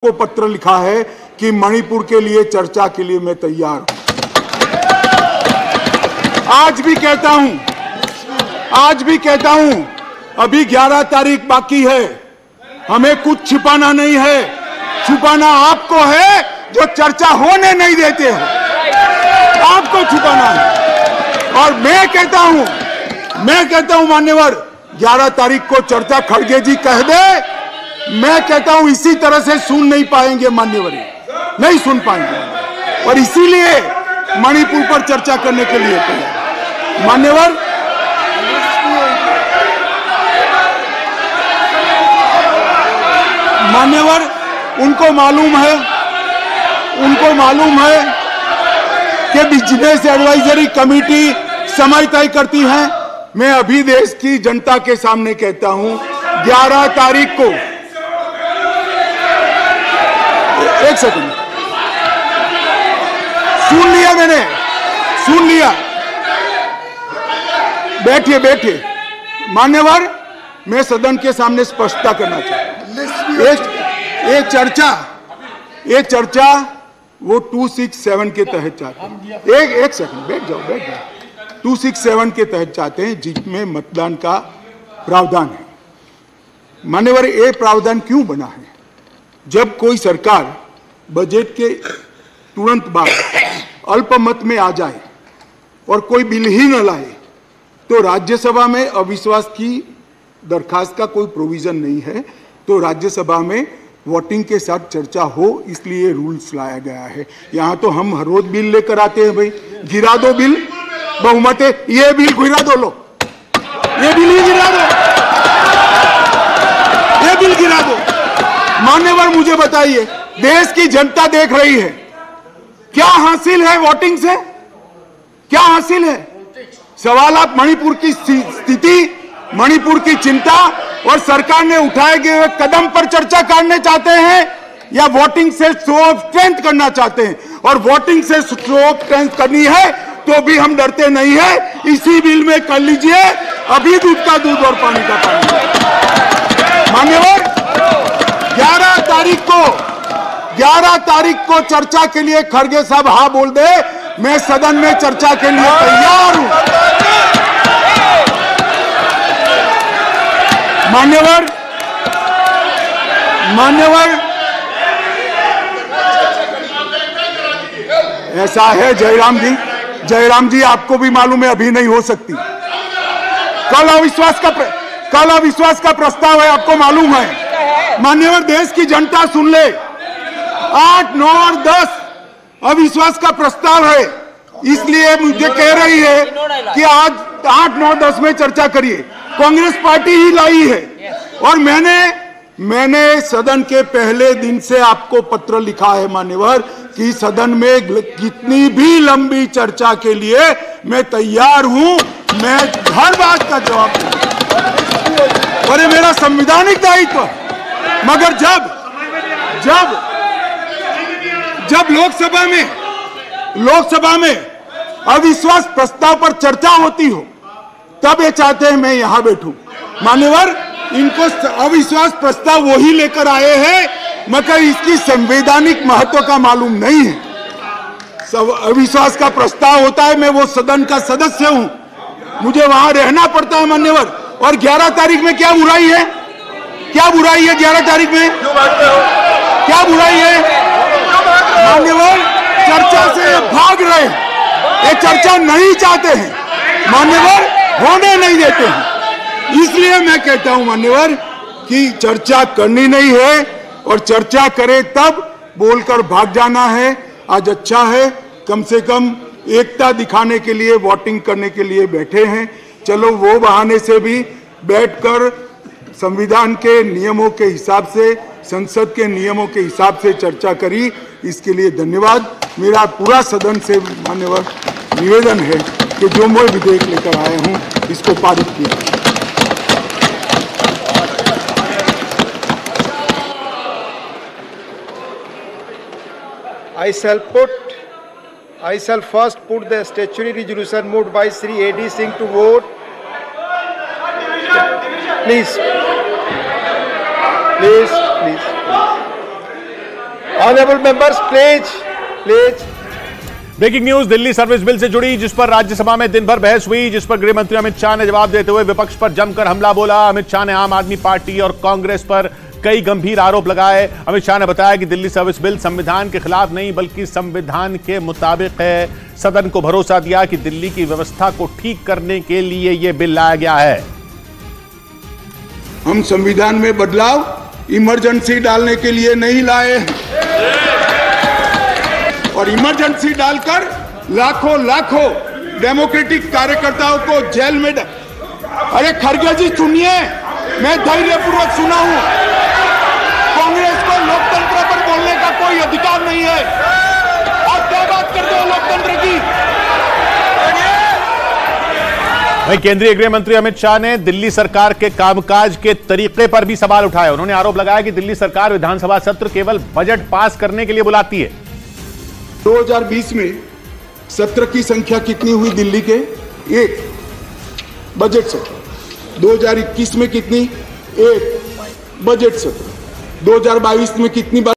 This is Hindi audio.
को पत्र लिखा है कि मणिपुर के लिए चर्चा के लिए मैं तैयार हूं। आज भी कहता हूं, अभी 11 तारीख बाकी है। हमें कुछ छिपाना नहीं है, छुपाना आपको है जो चर्चा होने नहीं देते हो, आपको छुपाना है। और मैं कहता हूं मान्यवर, 11 तारीख को चर्चा खड़गे जी कह दे, मैं कहता हूं इसी तरह से सुन नहीं पाएंगे मान्यवर, नहीं सुन पाएंगे। और इसीलिए मणिपुर पर चर्चा करने के लिए मान्यवर उनको मालूम है कि बिजनेस एडवाइजरी कमेटी समय तय करती है। मैं अभी देश की जनता के सामने कहता हूं, 11 तारीख को, एक सेकंड, सुन लिया, बैठिए मान्यवर, मैं सदन के सामने स्पष्टता करना चाहता हूं। एक चर्चा वो 267 के तहत चाहते हैं। एक सेकंड, बैठ जाओ। 267 के तहत चाहते हैं, जिसमें मतदान का प्रावधान है। मान्यवर, ये प्रावधान क्यों बना है? जब कोई सरकार बजट के तुरंत बाद अल्पमत में आ जाए और कोई बिल ही न लाए, तो राज्यसभा में अविश्वास की दरखास्त का कोई प्रोविजन नहीं है, तो राज्यसभा में वोटिंग के साथ चर्चा हो, इसलिए रूल्स लाया गया है। यहां तो हम हर रोज बिल लेकर आते हैं, भाई गिरा दो बिल, बहुमत है, ये बिल गिरा दो, लो ये बिल ही गिरा दो, ये बिल गिरा दो। मान्यवर, मुझे बताइए, देश की जनता देख रही है, क्या हासिल है वोटिंग से? क्या हासिल है? सवाल आप मणिपुर की स्थिति, मणिपुर की चिंता और सरकार ने उठाए गए कदम पर चर्चा करने चाहते हैं, या वोटिंग से शो ऑफ स्ट्रेंथ करना चाहते हैं? और वोटिंग से शो ऑफ स्ट्रेंथ करनी है तो भी हम डरते नहीं है, इसी बिल में कर लीजिए, अभी दूध का दूध और पानी का पानी। मान्यवर, 11 तारीख को चर्चा के लिए खड़गे साहब हाँ बोल दे, मैं सदन में चर्चा के लिए तैयार हूं। मान्यवर, ऐसा है जयराम जी, आपको भी मालूम है अभी नहीं हो सकती। कल अविश्वास का प्रस्ताव है, आपको मालूम है। मान्यवर, देश की जनता सुन ले, 8, 9 और 10 अविश्वास का प्रस्ताव है, इसलिए मुझे कह रही है कि आज 8, 9, 10 में चर्चा करिए। कांग्रेस पार्टी ही लाई है, और मैंने सदन के पहले दिन से आपको पत्र लिखा है मान्यवर, कि सदन में कितनी भी लंबी चर्चा के लिए मैं तैयार हूं, मैं हर बात का जवाब दूंगा, और ये मेरा संवैधानिक दायित्व। मगर जब लोकसभा में अविश्वास प्रस्ताव पर चर्चा होती हो, तब ये चाहते हैं मैं यहां बैठूं। मान्यवर, इनको अविश्वास प्रस्ताव वही लेकर आए हैं, मगर इसकी संवैधानिक महत्व का मालूम नहीं है। अविश्वास का प्रस्ताव होता है, मैं वो सदन का सदस्य हूं, मुझे वहां रहना पड़ता है मान्यवर। और 11 तारीख में क्या बुराई है? 11 तारीख में क्या बुराई है? मान्यवर, चर्चा से भाग रहे हैं, ये चर्चा नहीं चाहते हैं मान्यवर, होने नहीं देते हैं। इसलिए मैं कहता हूं मान्यवर कि चर्चा करनी नहीं है, और चर्चा करे तब बोलकर भाग जाना है। आज अच्छा है, कम से कम एकता दिखाने के लिए वोटिंग करने के लिए बैठे हैं, चलो वो बहाने से भी बैठकर संविधान के नियमों के हिसाब से, संसद के नियमों के हिसाब से चर्चा करी, इसके लिए धन्यवाद। मेरा पूरा सदन से मान्यवर निवेदन है कि जो मैं विधेयक लेकर आया हूं, इसको पारित किया। I shall first put the statutory resolution moved by Sri A.D. Singh to vote. Please. Honorable members, please. Breaking news, Delhi service bill से जुड़ी, जिस पर राज्यसभा में दिन भर बहस हुई, जिस पर गृह मंत्री अमित शाह ने जवाब देते हुए विपक्ष पर जमकर हमला बोला। अमित शाह ने आम आदमी पार्टी और कांग्रेस पर कई गंभीर आरोप लगाए। अमित शाह ने बताया कि दिल्ली सर्विस बिल संविधान के खिलाफ नहीं बल्कि संविधान के मुताबिक है। सदन को भरोसा दिया कि दिल्ली की व्यवस्था को ठीक करने के लिए यह बिल लाया गया है। हम संविधान में बदलाव इमरजेंसी डालने के लिए नहीं लाए और इमरजेंसी डालकर लाखों डेमोक्रेटिक कार्यकर्ताओं को जेल में अरे खड़गे जी सुनिए, मैं धैर्यपूर्वक सुना हूं। कांग्रेस को लोकतंत्र पर बोलने का कोई अधिकार नहीं है। आप क्या बात करते हो लोकतंत्र की? वहीं केंद्रीय गृह मंत्री अमित शाह ने दिल्ली सरकार के कामकाज के तरीके पर भी सवाल उठाए। उन्होंने आरोप लगाया कि दिल्ली सरकार विधानसभा सत्र केवल बजट पास करने के लिए बुलाती है। 2020 में सत्र की संख्या कितनी हुई दिल्ली के? 1 बजट सत्र। 2021 में कितनी? 1 बजट सत्र। 2022 में कितनी?